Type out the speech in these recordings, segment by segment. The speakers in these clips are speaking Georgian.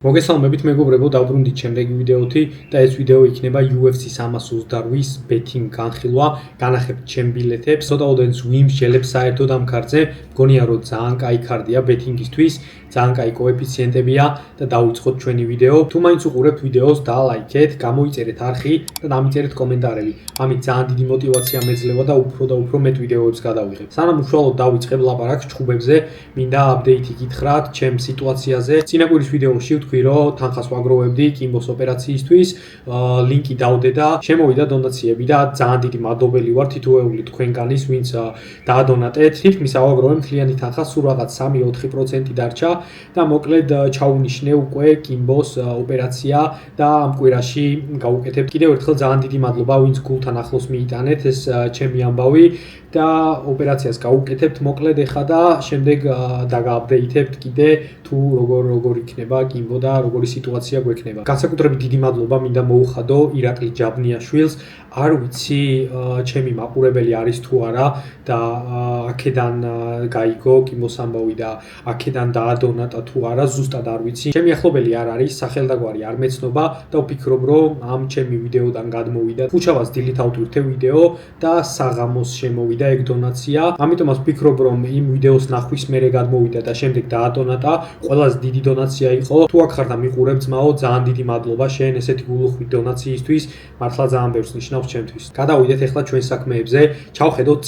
მოგესალმებით მეგობრებო, დავბრუნდით შემდეგი ვიდეოთი და ეს ვიდეო იქნება UFC 328-ის ბეტინგ განხილვა. განახებთ ჩემ ბილეთებს, ცოტაოდენს ვიმსჯელებ საერთოდ ამ ქარდზე. მგონია რომ ძალიან კაი ქარდია ბეტინგისთვის, ძალიან კაი კოეფიციენტებია და დავიწყოთ ჩვენი ვიდეო. თუ მაინც უყურებთ ვიდეოს, დალაიქეთ, გამოიწერეთ არხი და დამიწერეთ კომენტარები. ამით ძალიან დიდი мотиваცია მეძლევა და უფრო მეტ ვიდეოებს გადავიღებ. სანამ უშუალოდ დავიწყებ ლაპარაკს ჩხუბებზე, მინდა აპდეიტი გითხრათ ჩემ სიტუაციაზე. წინაკვირის ვიდეოში ვთქვი რომ თანხას ვაგროვებდი კიმბოს ოპერაციისთვის, ლინკი დავდე და შემოვიდა დონაციები და ძალიან დიდი მადლობელი ვარ თითოეული თქვენგანის, ვინც დაადონატეთ. თითქმის ავაგროვე მთლიანი თანხა, სულ რაღაც 3-4% დარჩა და მოკლედ ჩავინიშნე უკვე კიმბოს ოპერაცია და ამ კვირაში გავუკეთებთ. კიდევ ერთხელ ძალიან დიდი მადლობა, ვინც გულთან ახლოს მიიტანეთ ეს ჩემი ამბავი და ოპერაციას გავუკეთებთ მოკლედ ეხა და შემდეგ დაგააპდეითებთ კიდე თუ როგორ იქნება კიმბო და როგორი სიტუაცია გვექნება. განსაკუთრებით დიდი მადლობა მინდა მოუხადო ირაკლი ჯაბნიაშვილს. არ ვიცი ჩემი მაყურებელი არის თუ არა და აქედან გაიგო კიმბოს ამბავი და აქედან დაადონატა თუ არა, ზუსტად არ ვიცი. ჩემი ახლობელი არ არის, სახელდაგვარი არ მეცნობა და ვფიქრობ რომ ამ ჩემი ვიდეოდან გადმოვიდა ფუჩავას დილით ავტვირთე ვიდეო და საღამოს შემოვიდა ეგ დონაცია. ამიტომაც ვფიქრობ რომ იმ ვიდეოს ნახვის მერე გადმოვიდა და შემდეგ დაადონატა. ყველაზე დიდი დონაცია იყო. თუ აქ ხარ და მიყურებ ძმაო, ძალიან დიდი მადლობა შენ ესეთი გულუხვი დონაციისთვის. მართლა ძალიან ბევრს ნიშნავს ჩემთვის. გადავიდეთ ახლა ჩვენ საქმეებზე. ჩავხედოთ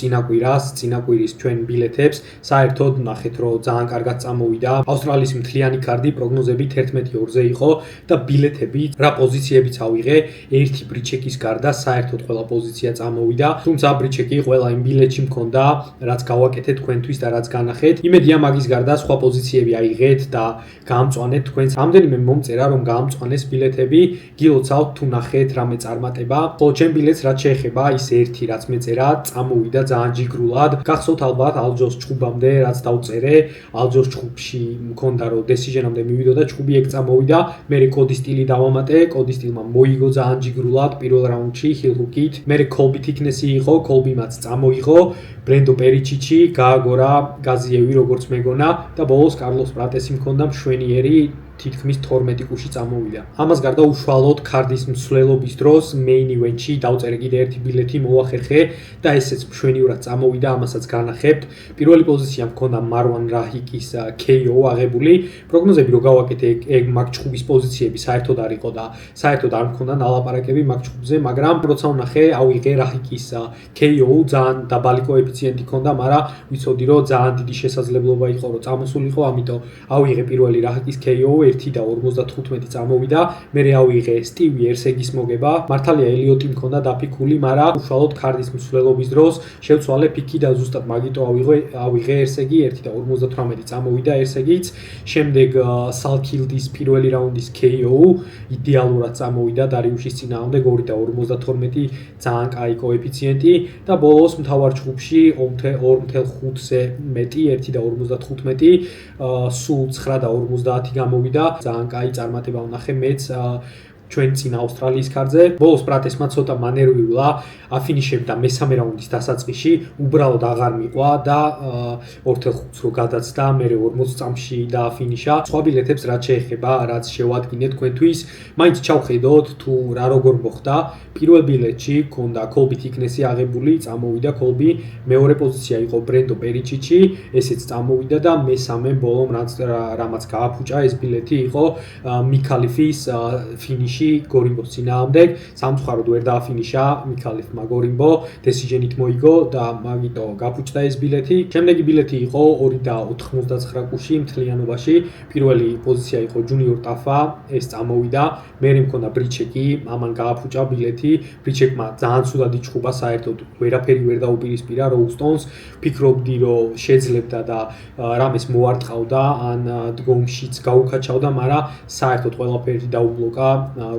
წინაკვირის ჩვენ ბილეთებს. საერთოდ ნახეთ რომ ძალიან კარგად წამოვიდა. ავსტრალიის მთლიანი კარდი პროგნოზები 11-2-ზე იყო და ბილეთები რა პოზიციებიც ავიღე. ერთი ბრიჩეკის გარდა საერთოდ ყველა პოზიცია წამოვიდა. თუმცა ბრიჩეკი ყველა იმ ბილეთში მქონდა, რაც გავაკეთეთ თქვენთვის და რაც განახეთ. იმედია მაგის გარდა სხვა პოზიციები აიღეთ და გაამწვანეთ თქვენს. რამდენიმე მომწერა რომ გაამწვანეს ბილეთები. გილოცავთ თუ ნახეთ რამე წარმატება. ხოლო ჩემ ბილეთს რაც შეეხება ის ერთი რაც მეწერა, წამოვიდა ძალიან ჯიგრულად. გახსოვთ ალბათ ალჯოს ჩხუბამდე რაც დავწერე, ალჯოს ჩხუბში მქონდა რომ დესიჟენამდე მივიდოდა ჩხუბი, ეგ წამოვიდა. მე კოდის სტილი დავამატე, კოდის სტილმა მოიგო ძალიან ჯიგრულად პირველ რაუნდში ჰილ-ჰუკით. მე კოლბი თიკნესი იყო, კოლბიმაც წამოიღო. ბრენდო პერიჩიჩი გააგორა გაზიევი როგორც მეგონა და ბოლოს კარლოს პრატესი მქონდა მშვენიერი თითქმის 12 კუში წამოვიდა. ამას გარდა უშუალოდ კარდის მსვლელობის დროს მეინ ივენტში დავწერე კიდე ერთი ბილეთი მოახერხე და ესეც მშვენივრად წამოვიდა, ამასაც განახებთ. პირველი პოზიცია მქონდა მარვან რაჰიკის KO აღებული. პროგნოზები რო გავაკეთე ეგ მაგ ჩხუბის პოზიციები საერთოდ არ იყო და საერთოდ არ მქონდა ნალაპარაკები მაგ ჩხუბზე, მაგრამ როცა ვნახე ავიღე რაჰიკის KO, ძალიან დაბალი კოეფიციენტი ჰქონდა, მაგრამ ვიცოდი რომ ძალიან დიდი შესაძლებლობა იყო რომ წამოსულიყო, ამიტომ ავიღე პირველი რაჰიკის KO 1.55 წამოვიდა. მე ავიღე სტივი ერსეგის მოგება. მართალია ელიოტი მქონდა დაფიქული, მაგრამ უშუალოდ კარდის მსვლელობის დროს შევცვალე პიკი და ზუსტად მაგიტო ავიღე ერსეგი 1.58 წამოვიდა ერსეგიც. შემდეგ სალკილდის პირველი რაუნდის KO იდეალურად წამოვიდა დარიუშის წინააღმდეგ 2.52 ძალიან კაი კოეფიციენტი და ბოლოს მთავარ ჩხუბში 2.5-ზე მეტი 1.55 სულ 9.50 გამოვიდა. ძალიან კაი წარმატება ვნახე მეც ჩვენ წინ ავსტრალიის კარდზე. ბოლოს პრატესმა ცოტა მანერვიულა, აფინიშებდა მესამე რაუნდის დასაწყისში, უბრალოდ აღარ მიყვა და 2.5-ს რო გადაცდა, მე 40 წამში დააფინიშა. სხვა ბილეთებს რაც შეეხება, რაც შევადგინეთ თქვენთვის, მაინც ჩავხედოთ თუ რა როგორ მოხდა. პირველ ბილეთში ქონდა კოლბი თიკნესი აღებული, წამოვიდა კოლბი. მეორე პოზიცია იყო ბრენდო პერიჩიჩი, ესეც წამოვიდა და მესამე ბოლომ რამაც გააფუჭა ეს ბილეთი იყო მიქალიფის ფინიში გორიმბოს წინააღმდეგ. სამწუხაროდ ვერ დააფინიშა მიქალიფმა გორიმბო, დესიჟენით მოიგო და მაგიტო გაფუჭდა ეს ბილეთი. შემდეგი ბილეთი იყო 2.99 კუში მთლიანობაში. პირველი პოზიცია იყო ჯუნიორ ტაფა, ეს წამოვიდა. მე მქონდა ბრიჩეკი, ამან გააფუჭა ბილეთი. ბრიჩეკმა ძალიან ცუდად იჩხუბა, საერთოდ ვერაფერი ვერ დაუპირისპირა როუსტონს. ფიქრობდი რომ შეძლებდა და რამეს მოარტყავდა ან დგომშიც გაუკაჩავდა, მაგრამ საერთოდ ყველაფერი დაუბლოკა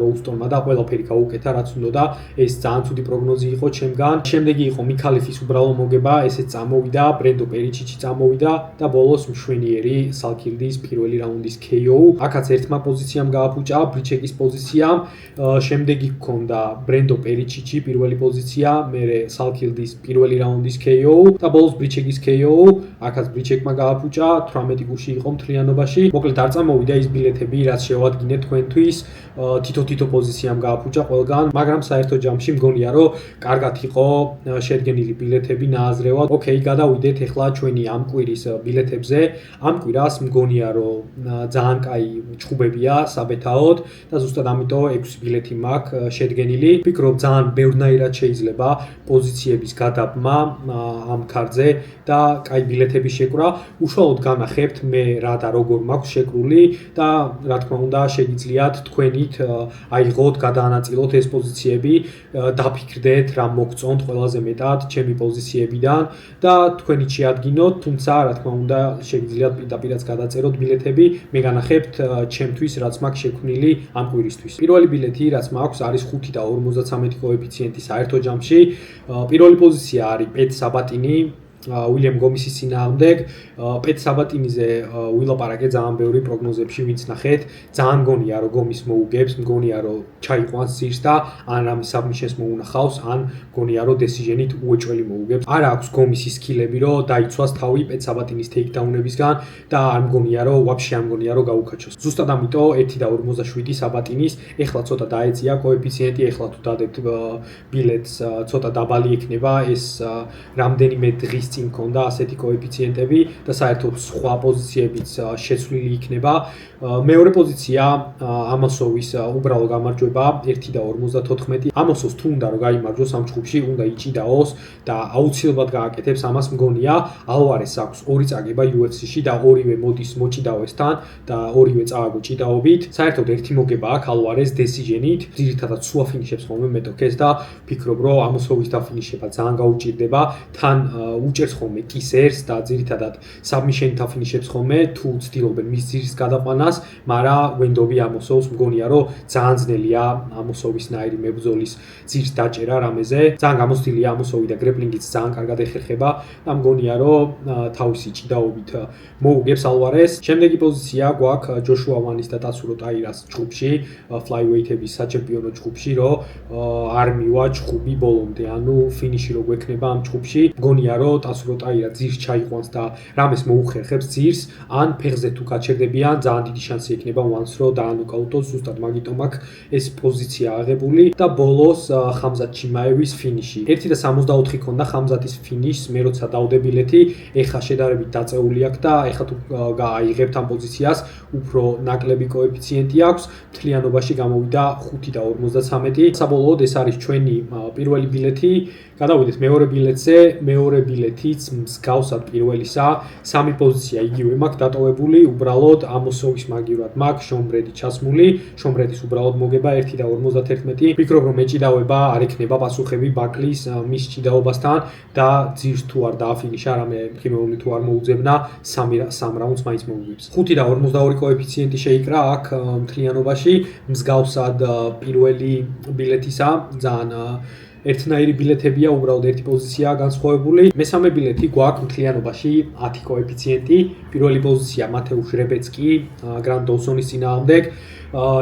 როუსტონმა და ყველაფერი გაუკეთა, რაც უნდა. ეს ძალიან ცუდი პროგნოზი იყო ჩემგან. შემდეგი იყო მიქალიფის უბრალო მოგება, ესეც წამოვიდა, ბრენდო პერიჩიჩი წამოვიდა და ბოლოს მშვენიერი სალქილდის პირველი რაუნდის KO. აქაც ერთმა პოზიციამ გააფუჭა, ბრიჩეკის პოზიციამ. შემდეგი ჰქონდა ბრენდო პერიჩიჩი პირველი პოზიცია, მერე სალქილდის პირველი რაუნდის KO და ბოლოს ბრიჩეკის KO. აქაც ბრიჩეკმა გააფუჭა, 18 გუში იყო მთლიანობაში. მოკლედ არ წამოვიდა ის ბილეთები, რაც შევადგინეთ თქვენთვის. თითო პოზიციამ გააფუჭა ყველგან, მაგრამ საერთო ჯამში მგონია, რომ კარგად იყო შედგენილი ბილეთები ნააზრევად. ოკეი, გადავიდეთ ახლა ჩვენი ამ კვირის ბილეთებზე. ამ კვირას მგონია, რომ ძალიან კაი ჭუბებია საბეთაოდ და ზუსტად ამიტომ 6 ბილეთი მაქვს შედგენილი. ვფიქრობ, ძალიან ბევრნაირად შეიძლება პოზიციების გადაბმა ამ ქარდზე და კაი ბილეთები შეკრა. უშუალოდ განახებთ მე რა და როგორ მაქვს შეკრული და რა თქმა უნდა შეგიძლიათ თქვენით აიღოთ, გადაანაწილოთ ეს პოზიციები, დაფიქრდეთ რა მოგწონთ ყველაზე მეტად ჩემი პოზიციებიდან და თქვენით შეადგინოთ, თუმცა რა თქმა უნდა შეგიძლიათ პირდაპირაც გადაწეროთ ბილეთები, მე განახებთ ჩემთვის რაც მაქვს შექმნილი ამ კვირისთვის. პირველი ბილეთი რაც მაქვს არის 5.53 კოეფიციენტი საერთო ჯამში. პირველი პოზიცია არის პეტ საბატინი უილიამ გომისის წინააღმდეგ. პეტ საბატინიზე ვილაპარაკე ძალიან ბევრი პროგნოზებში ვინც ნახეთ. ძალიან მგონია რომ გომის მოუგებს, მგონია რომ ჩაიყვანს ძირს და ან რამე საბმიშენს მოუნახავს, ან მგონია რომ დესიჟენით უეჭველი მოუგებს. არ აქვს გომისის სკილები რომ დაიცვას თავი პეტ საბატინის ტეიქდაუნებისგან და არ მგონია რომ ვაფშე არ მგონია რომ გაუკაჩოს. ზუსტად ამიტომ 1.57 საბატინის, ეხლა ცოტა დაეწია კოეფიციენტი, ეხლა თუ დადებთ ბილეთს ცოტა დაბალი იქნება ეს რამდენიმე დღის წინ მქონდა ასეთი კოეფიციენტები და საერთოდ სხვა პოზიციებიც შეცვლილი იქნება. მეორე პოზიცია ამოსოვის უბრალო გამარჯვება 1.54. ამოსოვს თუ უნდა რომ გაიმარჯვოს ამ ჯგუფში, უნდა იჭიდაოს და აუცილებლად გააკეთებს ამას მგონია. ალვარესს აქვს 2 წაგება UFC-ში და ორივე მოდის მოჭიდავესთან და ორივე წააგო ჭიდაობით. საერთოდ ერთი მოგება აქვს ალვარეს დესიჟენით. ძირითადად სუა ფინიშებს ხოლმე მეტოქეს და ფიქრობ რომ ამოსოვის დაფინიშება ძალიან გაუჭირდება. თან უჭერს ხოლმე კისერს და ძირითადად საბმიშენით აფინიშებს ხოლმე თუ ცდილობენ მის ძირს გადაყვანას, მაგრამ ვენდობი ამოსოვს მგონია რომ ძალიან ძნელია ამოსოვისნაირი მებრძოლის ძირს დაჭერა რამეზე. ძალიან გამოცდილია ამოსოვი და გრეპლინგიც ძალიან კარგად ეხერხება და მგონია რომ თავისი ჭიდაობით მოუგებს ალვარეს. შემდეგი პოზიცია გვაქვს ჯოშუა ვანის და ტაცურო ტაირას ჯგუფში, ფლაივეითების საჩემპიონო ჯგუფში, რომ არ მივა ჯგუფი ბოლომდე, ანუ ფინიში რო გვექნება ამ ჯგუფში. მგონია რომ ტაცურო ტაირა ძირს ჩაიყვანს და რამეს მოუხერხებს ძირს, ან ფეხზე თუ გაჩერდებიან, ძალიან დიდი შანსი ექნება ვანს რომ დაანოკაუტოს, ზუსტად მაგიტომ აქვს ეს პოზიცია აღებული და ბოლოს ხამზატ ჩიმაევის ფინიში. 1.64 ქონდა ხამზატის ფინიშს, მე როცა დავდე ბილეთი, ეხლა შედარებით დაწეული აქვს და ეხლა თუ გააიღებთ ამ პოზიციას, უფრო ნაკლები კოეფიციენტი აქვს. მთლიანობაში გამოვიდა 5.53. საბოლოოდ ეს არის ჩვენი პირველი ბილეთი. გადავიდეთ მეორე ბილეთზე. მეორე ბილეთიც მსგავსად პირველისა, 3 პოზიცია იგივე მაქვს დატოვებული, უბრალოდ ამოსოვის მაგივრად მაქვს შონბრედი ჩასმული, შონბრედის უბრალოდ მოგება 1.51. ვფიქრობ რომ მეჭიდავება არ ექნება პასუხები ბაკლის მის ჭიდაობასთან და ძირს თუ არ დააფინიშა, რამე მხიმეული თუ არ მოუძებნა, 3 რაუნდს მაინც მოუგებს. 5.52 კოეფიციენტი შეიკრა აქ მთლიანობაში, მსგავსად პირველი ბილეთისა, ძალიან ერთნაირი ბილეთებია, უბრალოდ ერთი პოზიციაა განსხვავებული. მესამე ბილეთი გვაქვს მთლიანობაში 10 კოეფიციენტი. პირველი პოზიცია მათეუშ რებეცკი, გრანდ დოუსონის წინააღმდეგ.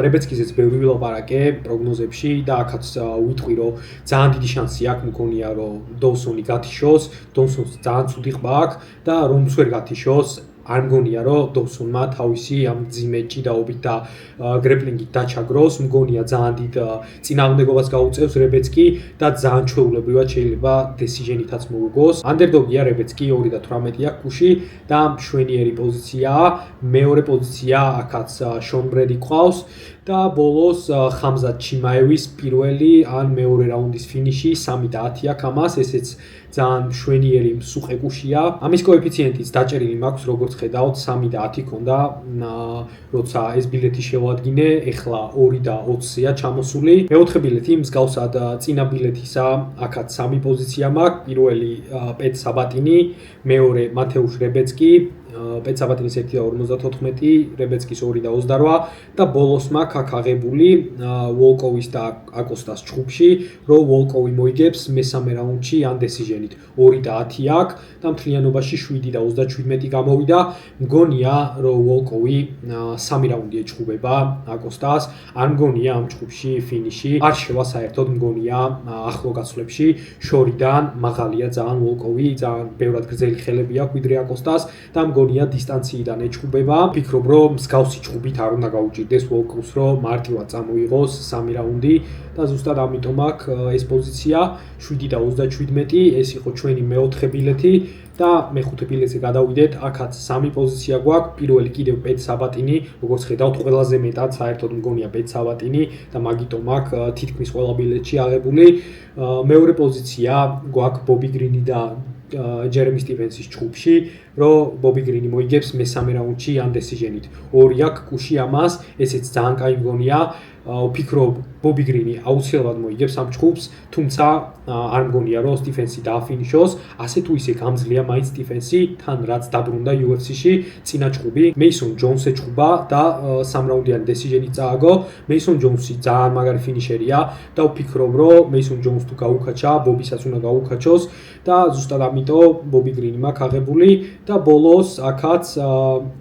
რებეცკიზეც ბევრი ვილაპარაკე პროგნოზებში და აქაც ვიტყვი რომ ძალიან დიდი შანსი აქვს მგონია რომ დოუსონი გათიშოს, დოუსონს ძალიან ცუდი ყბა აქვს და რომც ვერ გათიშოს არ მგონია რომ დოუსონმა თავისი ამ ძიმე ჭიდაობით და გრეპლინგით დაჩაგროს, მგონია ძალიან დიდ წინააღმდეგობას გაუწევს რებეცკი და ძალიან ჩვეულებრივად შეიძლება დესიჟენითაც მოუგოს. ანდერდოგია რებეცკი 2.18 აქვს კუში და მშვენიერი პოზიციაა. მეორე პოზიცია აქაც შონ ბრედი ყავს და ბოლოს ხამზატ ჩიმაევის პირველი ან მეორე რაუნდის ფინიში 3.10 აქვს ამას, ესეც ძალიან მშვენიერი მსუყე კუშია. ამის კოეფიციენტიც დაჭერილი მაქვს, როგორც ხედავთ, 3.10 ქონდა, როცა ეს ბილეთი შევადგინე, ეხლა 2.20-ია ჩამოსული. მეოთხე ბილეთი მსგავსად წინა ბილეთისა, აქაც 3 პოზიცია მაქვს. პირველი პეტ საბატინი, მეორე მათეუშ რებეცკი, პეცაბატინის 1.54, რებეცკის 2.28 და ბოლოს მაქვს აქ აღებული ვოლკოვის და აკოსტას ჩხუბში, რომ ვოლკოვი მოიგებს მესამე რაუნდში ან დესიჟენით. 2.10 აქვს და მთლიანობაში 7.37 გამოვიდა. მგონია, რომ ვოლკოვი 3 რაუნდი ეჩხუბება აკოსტას. არ მგონია ამ ჩხუბში ფინიში. არ შევა საერთოდ მგონია ახლო გაცვლებში. შორიდან მაღალია ძალიან ვოლკოვი, ძალიან ბევრად გრძელი ხელები აქვს ვიდრე აკოსტას და მგონია დისტანციიდან ეჩხუბება. ვფიქრობ, რომ მსგავსი ჩხუბით არ უნდა გაუჭირდეს ვოლკოვს, რომ მარტივად წამოიღოს 3 რაუნდი და ზუსტად ამიტომ აქვს ეს პოზიცია 7.37, ეს იყო ჩვენი მეოთხე ბილეთი და მეხუთე ბილეთზე გადავიდეთ. აქაც 3 პოზიცია გვაქვს. პირველი კიდევ პეტ საბატინი, როგორც ხედავთ, ყველაზე მეტად საერთოდ მგონია პეტ საბატინი და მაგიტომ აქვს თითქმის ყველა ბილეთში აღებული. მეორე პოზიცია გვაქვს ბობი გრინი და ჯერემი სტივენსის ჩხუბში, რომ ბობი გრინი მოიგებს მესამე რაუნდში ან დესიჟენით. 2 აქვს კუში ამას, ესეც ძალიან კაი მგონია. ვფიქრობ, ბობი გრინი აუცილებლად მოიგებს ამ ჩხუბს, თუმცა არ მგონია, რომ სტივენსი დააფინიშოს. ასე თუ ისე გამძლეა მაინც სტივენსი, თან რაც დაბრუნდა UFC-ში, წინა ჩხუბი მეისონ ჯონს ეჩხუბა და 3 რაუნდიანი დესიჟენი წააგო. მეისონ ჯონსი ძალიან მაგარი ფინიშერია და ვფიქრობ, რომ მეისონ ჯონს თუ გაუკაჩა, ბობისაც უნდა გაუკაჩოს და ზუსტად ამიტომ ბობი გრინი მაქვს აღებული და ბოლოს აქაც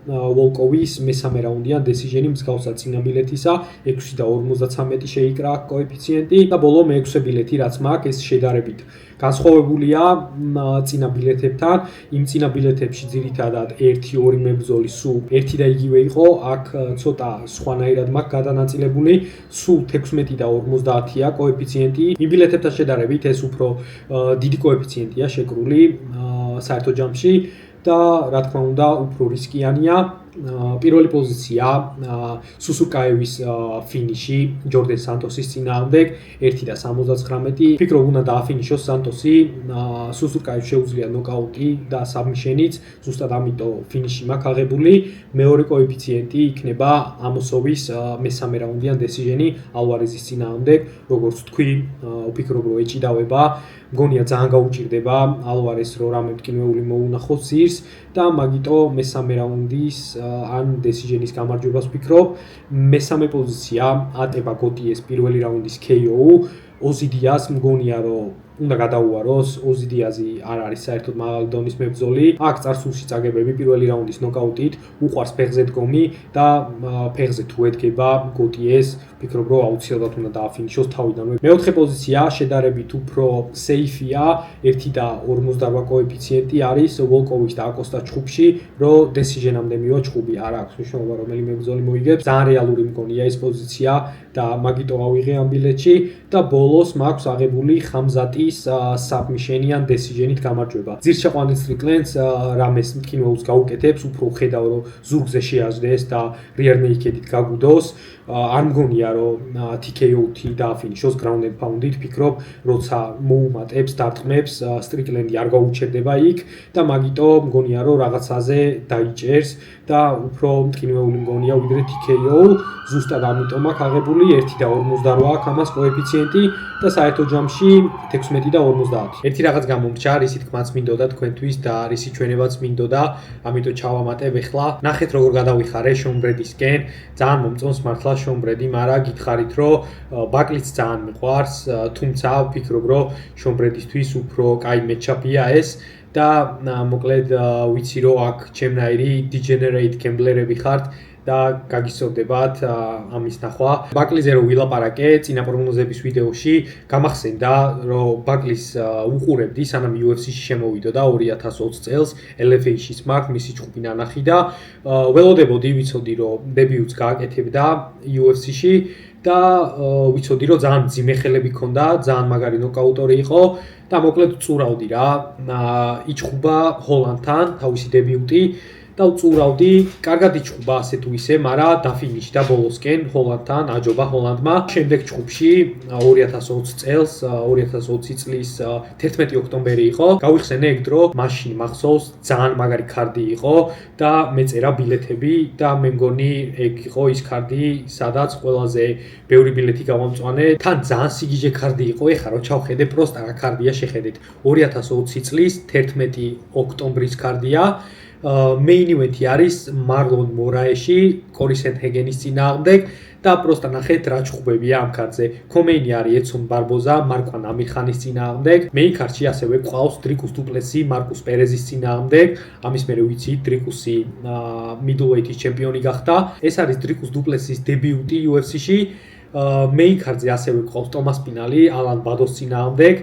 ვოლკოვის მესამე რაუნდიან დესიჟენი მსგავსად წინა ბილეთისა 6.53 შეიკრა კოეფიციენტი და ბოლო მე-6 ბილეთი რაც მაქვს ეს შედარებით განსხვავებულია წინა ბილეთებთან. იმ წინა ბილეთებში ძირითადად 1-2 მებრძოლი სულ ერთი და იგივე იყო, აქ ცოტა სხვანაირად მაქვს გადანაწილებული, სულ 16.50-ია კოეფიციენტი. იმ ბილეთებთან შედარებით ეს უფრო დიდი კოეფიციენტია შეკრული საერთო ჯამში და რა თქმა უნდა უფრო რისკიანია. პირველი პოზიცია სუსუკაევის ფინიში ჯორდენ სანტოსის წინააღმდეგ 1.79. ვფიქრობ უნდა დააფინიშოს სანტოსი, სუსუკაევს შეუძლია ნოკაუტი და საბმიშენიც, ზუსტად ამიტომ ფინიში მაქვს აღებული. მეორე კოეფიციენტი იქნება ამოსოვის მესამე რაუნდიან დესიჟენი ალვარეზის წინააღმდეგ, როგორც თქვი, ვფიქრობ რომ ეჭიდავება. მგონია ძალიან გაუჭირდება ალვარეს რომ რამე მტკივნეული მოუნახოს ძირს და მაგიტო მესამე რაუნდის ან დესიჟენის გამარჯვებას ვფიქრობ. მესამე პოზიცია ატება გოტიეს პირველი რაუნდის KO. ოზიდიას მგონია რომ უნდა გადაუაროს. ოზიდიაზი არ არის საერთოდ მაღალი დონის მებრძოლი. აქ წარსულში წაგებები პირველი რაუნდის ნოკაუტით, უყვარს ფეხზე დგომი და ფეხზე თუ ედგება გოტიეს, ვფიქრობ რომ აუცილებლად უნდა დააფინიშოს თავიდანვე. მეოთხე პოზიცია შედარებით უფრო სეიფია, 1.58 კოეფიციენტი არის ვოლკოვის და აკოსტას ჩხუბში, რომ დესიჟენამდე მივა ჩხუბი. არ აქვს მნიშვნელობა რომელი მებრძოლი მოიგებს. ძალიან რეალური მგონია ეს პოზიცია და მაგიტო ავიღე ამ ბილეთში და ბოლოს მაქვს აღებული ხამზატის საბმიშენიან დესიჟენით გამარჯვება. ძირშეყვანილ სტრიკლენდს რამეს მტკივნეულს გაუკეთებს, უფრო ხედავ რომ ზურგზე შეაჯდეს და rear naked-ით გაგუდოს. არ მგონია რომ TKO-თი დააფინიშოს ground and pound-ით, ვფიქრობ, როცა მოუმატებს, დარტყმებს, სტრიკლენდი არ გაუჩერდება იქ და მაგიტო მგონია რომ რაღაცაზე დაიჭერს და უფრო მტკივნეული მგონია ვიდრე TKO. ზუსტად ამიტომ აქვს აღებული 1.58 აქვს ამას კოეფიციენტი და საერთო ჯამში 16.50. ერთი რაღაც გამომრჩა, რისი თქმაც მინდოდა თქვენთვის და რისი ჩვენებაც მინდოდა, ამიტომ ჩავამატებ ახლა. ნახეთ როგორ გადავიხარე შონ ბრედისკენ. ძალიან მომწონს მართლა შონ ბრედი, მაგრამ გითხარით რომ ბაკლიც ძალიან მიყვარს, თუმცა ვფიქრობ რომ შონ ბრედისთვის უფრო კაი მეჩაპია ეს. და მოკლედ ვიცი რომ აქ ჩემნაირი degenerate gambler-ები ხართ და გაგისწორდებათ ამის ნახვა. ბაკლიზე რომ ვილაპარაკე წინა პროგნოზების ვიდეოში, გამახსენდა რომ ბაკლის უყურებდი სანამ UFC-ში შემოვიდოდა 2020 წელს, LFA-შიც მაქვს მისი ჩხუბი ნანახი და ველოდებოდი, ვიცოდი რომ დებიუტს გააკეთებდა UFC-ში და ვიცოდი რომ ძალიან მძიმე ხელები ჰქონდა, ძალიან მაგარი ნოკაუტორი იყო და მოკლედ წურავდი რა. იჩხუბა ჰოლანდთან თავისი დებიუტი და უწურავდი, კარგად იჩხუბა ასე თუ ისე, მაგრამ დაფინიშდა ბოლოსკენ ჰოლანდთან, აჯობა ჰოლანდმა. შემდეგ ჩხუბში 2020 წელს, 2020 წლის 11 ოქტომბერი იყო. გავიხსენე ეგ დრო, მაშინ მახსოვს, ძალიან მაგარი ქარდი იყო და მეწერა ბილეთები და მე მგონი ეგ იყო ის ქარდი, სადაც ყველაზე ბევრი ბილეთი გავამწვანე. თან ძალიან სიგიჟე ქარდი იყო, ეხლა რო ჩავხედე, პროსტა რა ქარდია შეხედეთ. 2020 წლის 11 ოქტომბრის ქარდია. main event-ი არის მარლონ მორაეში კორი სენჰეგენის წინააღმდეგ და პროსტა ნახეთ რა ჩხუბებია ამ კარტზე. Co-main-ი არის ეცონ ბარბოზა მარკვან ამირხანის წინააღმდეგ. main card-ში ასევე ყავს დრიკუს დუპლესი მარკუს პერეზის წინააღმდეგ. ამის მერე ვიცით დრიკუსი middleweight-ის ჩემპიონი გახდა. ეს არის დრიკუს დუპლესის დებიუტი UFC-ში. main card-ზე ასევე ყავს ტომას პინალი ალან ბადოს წინააღმდეგ.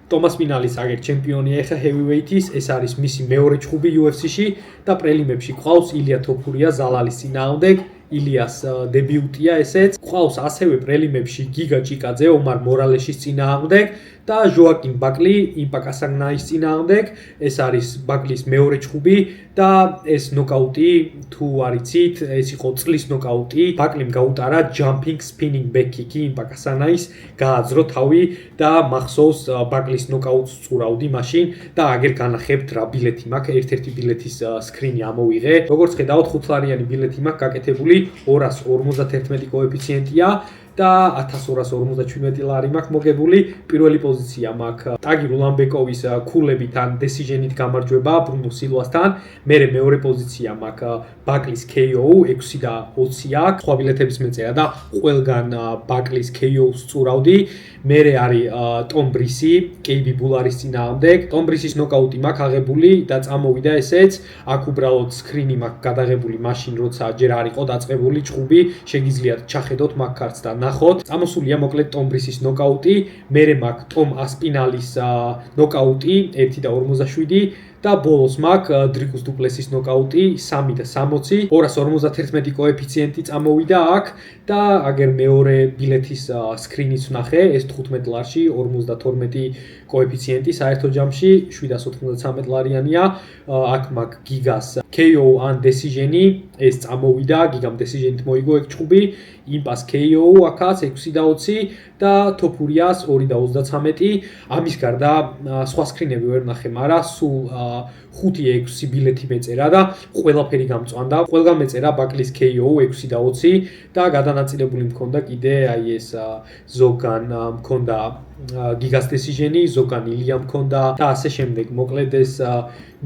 ტომას პინალის აგერ ჩემპიონია ეხა heavyweight-ის, ეს არის მისი მეორე ჩხუბი UFC-ში და პრელიმებში ყავს ილია თოფურია ზალალის წინააღმდეგ. ილიას დებიუტია ესეც. ყავს ასევე პრელიმებში გიგა ჭიკაძე ომარ მორალეშის წინააღმდეგ და ჟოაკინ ბაკლი იმპა კასაგნაის წინააღმდეგ. ეს არის ბაკლის მეორე ჩხუბი და ეს ნოკაუტი თუ არიცით, ეს იყო წლის ნოკაუტი. ბაკლიმ გაუტარა jumping spinning back kick-ი იმპა კასაგნაის, გააძრო თავი და მახსოვს ბაკლის ნოკაუტს წურავდი მაშინ და აგერ განახებთ რა ბილეთი მაქვს, ერთ-ერთი ბილეთის სკრინი ამოვიღე. როგორც ხედავთ, 5 ლარიანი ბილეთი მაქვს გაკეთებული 251 კოეფიციენტია და 1247 ლარი მაქვს მოგებული. პირველი პოზიცია მაქვს ტაგი რულანბეკოვის ქულებიდან decision-ით გამარჯვება ბრუნო სილვასთან. მერე მეორე პოზიცია მაქვს ბაკლის KO 6 და 20 აქვს. სხვა ბილეთების მეწერა და ყველგან ბაკლის KO-ს წურავდი. მერე არის ტომ ბრისი, KB ბულარის წინააღმდეგ. ტომ ბრისის ნოკაუტი მაქვს აღებული და წამოვიდა ესეც. აქ უბრალოდ სკრინი მაქვს გადაღებული მაშინ, როცა ჯერ არ იყო დაწყებული ჩხუბი. შეგიძლიათ ჩახედოთ მაგ კარტს და ნახოთ. წამოსულია მოკლედ ტომ ბრისის ნოკაუტი, მერე მაქვს ტომ ასპინალის ნოკაუტი 1 და 57 და ბოლოს მაქვს დრიკუს დუპლესის ნოკაუტი 3 და 60, 251 კოეფიციენტი წამოვიდა აქ და აგერ მეორე ბილეთის სკრინიც ვნახე, ეს 15 ლარში 52 კოეფიციენტი საერთო ჯამში 793 ლარიანია. აქ მაქვს გიგას KO ან decision-ი, ეს წამოვიდა, გიგამ decision-ით მოიგო ეგ ჩხუბი. იმპას KO აქაც 6 და 20 და თოფურიას 2 და 33. ამის გარდა სხვა სკრინები ვერ ნახე, მაგრამ სულ 5-6 ბილეთი მეწერა და ყველაფერი გამწვანდა. ყველგან მეწერა ბაკლის KO 6 და 20 და გადანაწილებული მქონდა კიდე აი ეს ზოგან მქონდა გიგას decision-ი, ზოგან ილია მქონდა და ასე შემდეგ. მოკლედ ეს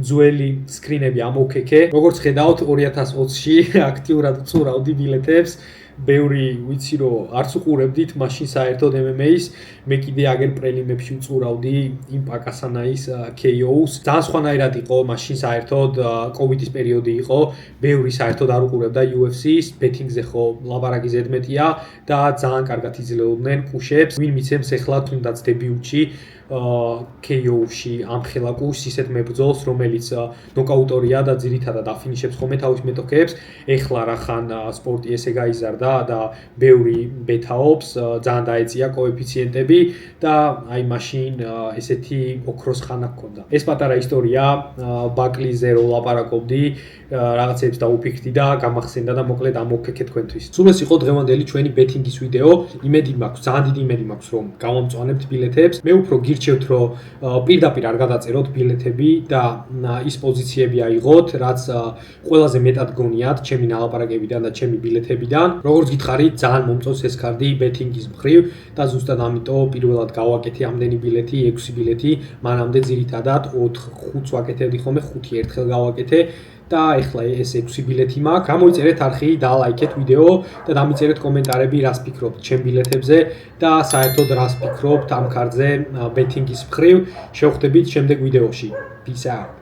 ძველი სკრინები ამოვქექე. როგორც ხედავთ 2020-ში აქტიურად წურავდი ბილეთებს. ბევრი ვიცი რომ არც უყურებდით მაშინ საერთოდ MMA-ს, მე კიდე აგერ პრელიმებში უწურავდი იმპა კასანაის KO-ს. ძალიან სხვანაირად იყო მაშინ საერთოდ COVID-ის პერიოდი იყო, ბევრი საერთოდ არ უყურებდა UFC-ს, ბეთინგზე ხო ლაბარაკი ზედმეტია და ძალიან კარგად იძლეოდნენ კუშებს. ვინ მიცემს ახლა თუნდაც დებიუტში KO-ში ამხელა კუშს ისეთ მებრძოლს, რომელიც ნოკაუტორია და ძირითადად აფინიშებს ხოლმე თავის მეტოქეებს. ეხლა რახან სპორტი ესე გაიზარდა და ბევრი ბეთაობს, ძალიან დაეწია კოეფიციენტები და აი მაშინ ესეთი ოქროს ხანა ჰქონდა. ეს პატარა ისტორია ბაკლიზე რო ლაპარაკობდი, რაღაცებს დაუფიქრდი და გამახსენდა და მოკლედ ამოვქექე თქვენთვის. სულ ეს იყო დღევანდელი ჩვენი ბეთინგის ვიდეო. იმედი მაქვს, ძალიან დიდი იმედი მაქვს, რომ გავამწვანებთ ბილეთებს. მე უფრო გირჩევთ, რომ პირდაპირ არ გადაწეროთ ბილეთები და ის პოზიციები აიღოთ, რაც ყველაზე მეტად გონიათ ჩემი ნალაპარაკებიდან და ჩემი ბილეთებიდან. როგორც გითხარით, ძალიან მომწონს ეს კარტი ბეთინგის მხრივ და ზუსტად ამიტომ პირველად გავაკეთე ამდენი ბილეთი, 6 ბილეთი, მანამდე ძირითადად 4-5 ვაკეთებდი ხოლმე, 5 ერთხელ გავაკეთე. და ეხლა ეს 6 ბილეთი მაქვს. გამოიწერეთ არხი და ლაიქეთ ვიდეო და დამიწერეთ კომენტარები, რას ფიქრობთ ჩემ ბილეთებზე და საერთოდ რას ფიქრობთ ამ კარტზე ბეთინგის მხრივ. შევხვდებით შემდეგ ვიდეოში. Peace out.